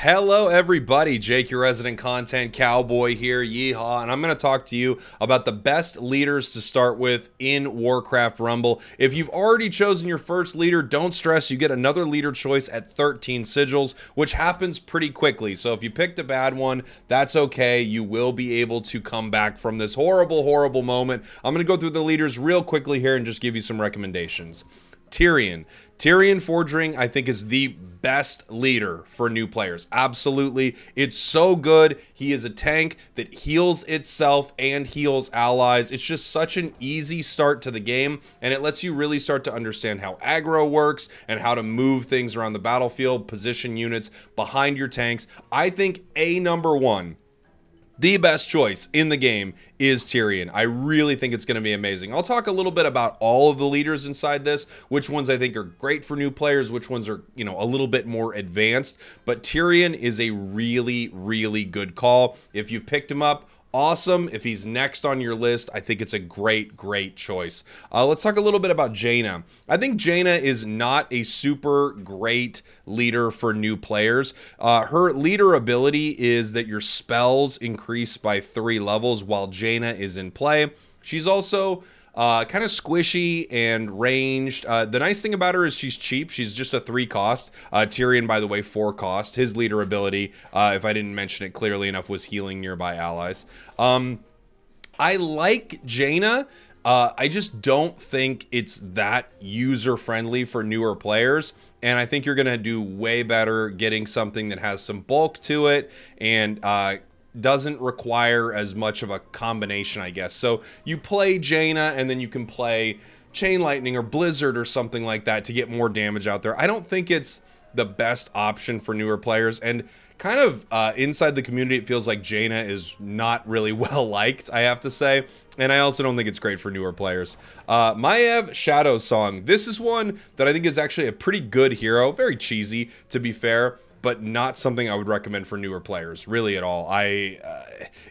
Hello everybody, Jake, your resident content cowboy here, Yeehaw, and I'm going to talk to you about the best leaders to start with in Warcraft Rumble. If you've already chosen your first leader, don't stress, you get another leader choice at 13 sigils, which happens pretty quickly. So if you picked a bad one, that's okay. You will be able to come back from this horrible moment. I'm going to go through the leaders real quickly here and just give you some recommendations. Tirion Fordring, I think, is the best leader for new players. Absolutely. It's so good. He is a tank that heals itself and heals allies. It's just such an easy start to the game, and it lets you really start to understand how aggro works and how to move things around the battlefield, position units behind your tanks. I think number one, the best choice in the game is Tirion. I really think it's going to be amazing. I'll talk a little bit about all of the leaders inside this, which ones I think are great for new players, which ones are, a little bit more advanced. But Tirion is a really good call. If you picked him up, awesome. If he's next on your list, I think it's a great choice. Let's talk a little bit about Jaina. I think Jaina is not a super great leader for new players. Her leader ability is that your spells increase by 3 levels while Jaina is in play. She's also kind of squishy and ranged. The nice thing about her is she's cheap. She's just a 3 cost. Tirion, by the way, 4 cost. His leader ability, if I didn't mention it clearly enough, was healing nearby allies. I like Jaina. I just don't think it's that user-friendly for newer players, and I think you're going to do way better getting something that has some bulk to it and doesn't require as much of a combination, I guess. So you play Jaina, and then you can play Chain Lightning or Blizzard or something like that to get more damage out there. I don't think it's the best option for newer players, and kind of inside the community, it feels like Jaina is not really well liked, I have to say, and I also don't think it's great for newer players. Maiev Shadowsong. This is one that I think is actually a pretty good hero, very cheesy to be fair, but not something I would recommend for newer players, really at all.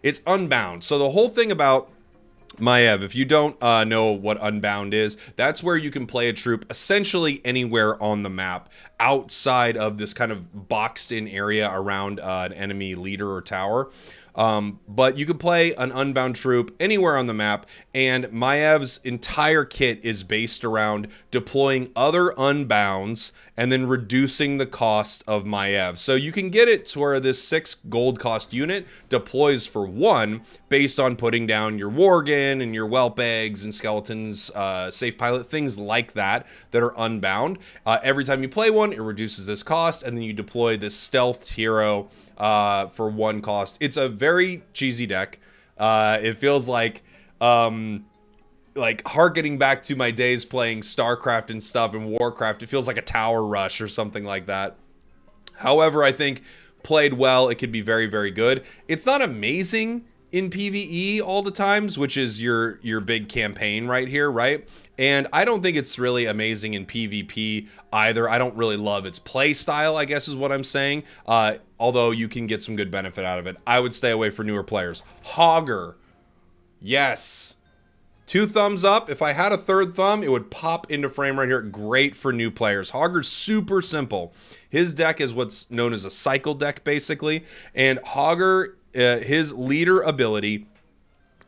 It's Unbound. So the whole thing about Maiev, if you don't know what Unbound is, that's where you can play a troop essentially anywhere on the map outside of this kind of boxed in area around an enemy leader or tower. But you can play an Unbound troop anywhere on the map, and Maiev's entire kit is based around deploying other Unbounds and then reducing the cost of Maiev. So you can get it to where this 6 gold cost unit deploys for 1 based on putting down your Worgen and your Whelp Eggs and Skeletons, Safe Pilot, things like that are Unbound. Every time you play one, it reduces this cost, and then you deploy this stealth hero for 1 cost. It's a very cheesy deck. It feels like harkening back to my days playing StarCraft and stuff and Warcraft. It feels like a tower rush or something like that. However, I think played well, it could be very good. It's not amazing in PvE all the times, which is your big campaign right here, right? And I don't think it's really amazing in PvP either. I don't really love its play style, I guess is what I'm saying. Although you can get some good benefit out of it. I would stay away for newer players. Hogger. Yes. 2 thumbs up. If I had a 3rd thumb, it would pop into frame right here. Great for new players. Hogger's super simple. His deck is what's known as a cycle deck, basically. And Hogger, his leader ability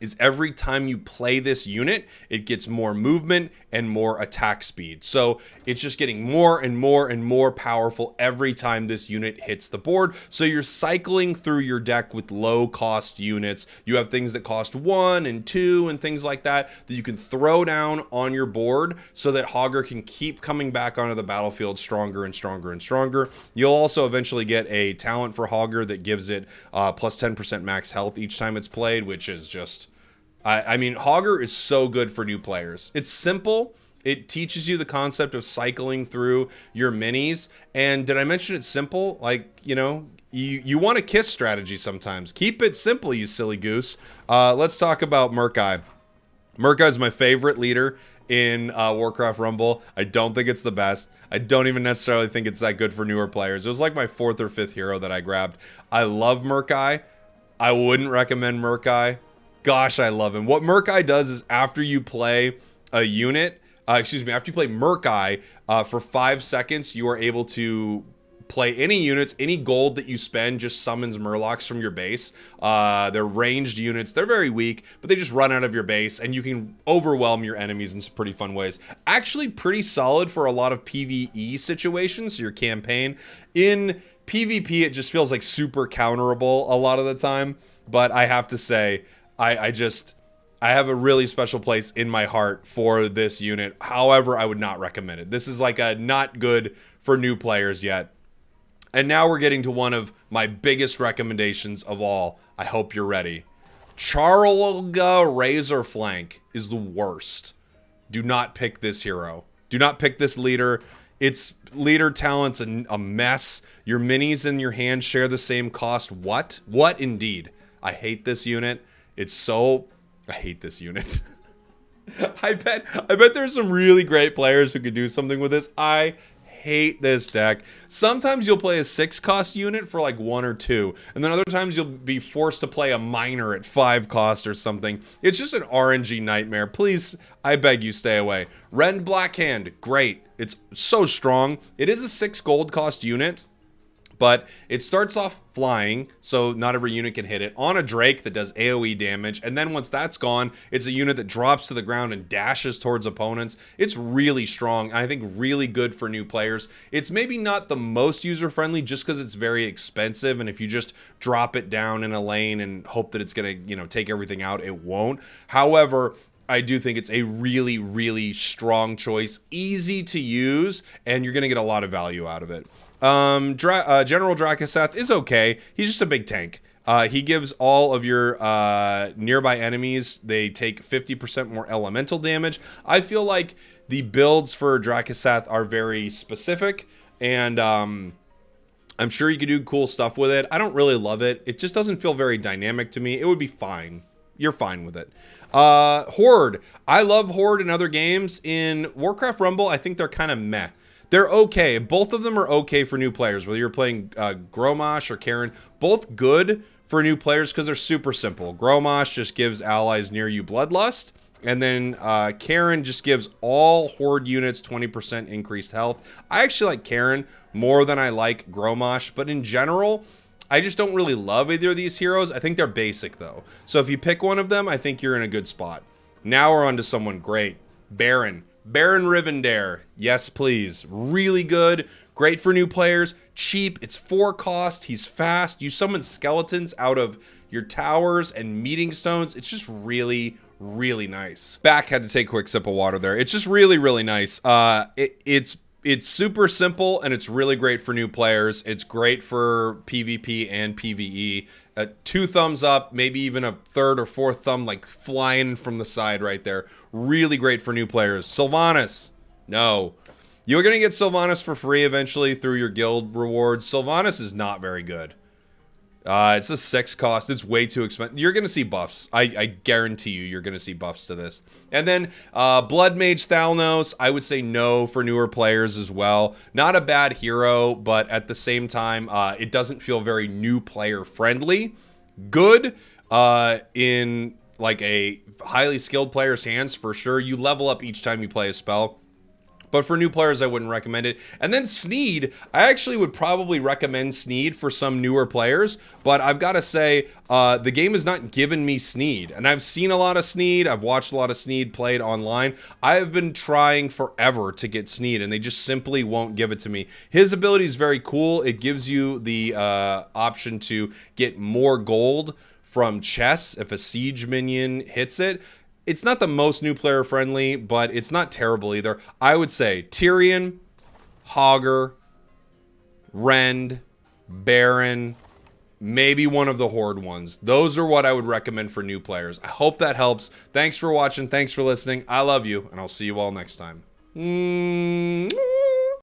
is every time you play this unit, it gets more movement and more attack speed. So it's just getting more and more powerful every time this unit hits the board. So you're cycling through your deck with low cost units. You have things that cost 1 and 2 and things like that you can throw down on your board so that Hogger can keep coming back onto the battlefield stronger and stronger. You'll also eventually get a talent for Hogger that gives it plus 10% max health each time it's played, which is just... I mean, Hogger is so good for new players. It's simple. It teaches you the concept of cycling through your minis. And did I mention it's simple? Like, you want a kiss strategy sometimes. Keep it simple, you silly goose. Let's talk about Murk-Eye. Murk-Eye is my favorite leader in Warcraft Rumble. I don't think it's the best. I don't even necessarily think it's that good for newer players. It was like my 4th or 5th hero that I grabbed. I love Murk-Eye. I wouldn't recommend Murk-Eye. Gosh, I love him. What Murk-Eye does is after you play a unit, after you play Murk-Eye for 5 seconds, you are able to play any units. Any gold that you spend just summons Murlocs from your base. They're ranged units. They're very weak, but they just run out of your base, and you can overwhelm your enemies in some pretty fun ways. Actually pretty solid for a lot of PvE situations, so your campaign. In PvP, it just feels like super counterable a lot of the time, but I have to say, I have a really special place in my heart for this unit. However, I would not recommend it. This is like a not good for new players yet. And now we're getting to one of my biggest recommendations of all. I hope you're ready. Charlga Razorflank is the worst. Do not pick this hero. Do not pick this leader. Its leader talent's a mess. Your minis in your hand share the same cost. What? What indeed? I hate this unit. I hate this unit. I bet there's some really great players who could do something with this. I hate this deck. Sometimes you'll play a 6-cost unit for like 1 or 2, and then other times you'll be forced to play a miner at 5 cost or something. It's just an RNG nightmare. Please, I beg you, stay away. Ren Blackhand, great. It's so strong. It is a 6 gold cost unit, but it starts off flying, so not every unit can hit it, on a Drake that does AoE damage, and then once that's gone, it's a unit that drops to the ground and dashes towards opponents. It's really strong, and I think really good for new players. It's maybe not the most user-friendly just because it's very expensive, and if you just drop it down in a lane and hope that it's going to, take everything out, it won't. However, I do think it's a really, really strong choice, easy to use, and you're going to get a lot of value out of it. General Drakkisath is okay. He's just a big tank. He gives all of your nearby enemies, they take 50% more elemental damage. I feel like the builds for Drakkisath are very specific, and I'm sure you could do cool stuff with it. I don't really love it. It just doesn't feel very dynamic to me. It would be fine. You're fine with it. Horde. I love Horde in other games. In Warcraft Rumble, I think they're kind of meh. They're okay. Both of them are okay for new players, whether you're playing Grommash or Karen. Both good for new players because they're super simple. Grommash just gives allies near you Bloodlust, and then Karen just gives all Horde units 20% increased health. I actually like Karen more than I like Grommash, but in general, I just don't really love either of these heroes. I think they're basic, though. So if you pick one of them, I think you're in a good spot. Now we're on to someone great. Baron Rivendare. Yes, please. Really good. Great for new players. Cheap. It's 4 cost. He's fast. You summon skeletons out of your towers and meeting stones. It's just really, really nice. Back had to take a quick sip of water there. It's just really, really nice. It's super simple, and it's really great for new players. It's great for PvP and PvE. 2 thumbs up, maybe even a 3rd or 4th thumb like flying from the side right there. Really great for new players. Sylvanas. No. You're going to get Sylvanas for free eventually through your guild rewards. Sylvanas is not very good. It's a 6 cost. It's way too expensive. You're going to see buffs. I guarantee you're going to see buffs to this. And then Blood Mage Thalnos, I would say no for newer players as well. Not a bad hero, but at the same time, it doesn't feel very new player friendly. Good in like a highly skilled player's hands for sure. You level up each time you play a spell. But for new players, I wouldn't recommend it. And then Sneed, I actually would probably recommend Sneed for some newer players. But I've got to say, the game has not given me Sneed. And I've seen a lot of Sneed. I've watched a lot of Sneed played online. I have been trying forever to get Sneed, and they just simply won't give it to me. His ability is very cool. It gives you the option to get more gold from chests if a siege minion hits it. It's not the most new player friendly, but it's not terrible either. I would say Tirion, Hogger, Rend, Baron, maybe one of the Horde ones. Those are what I would recommend for new players. I hope that helps. Thanks for watching. Thanks for listening. I love you, and I'll see you all next time.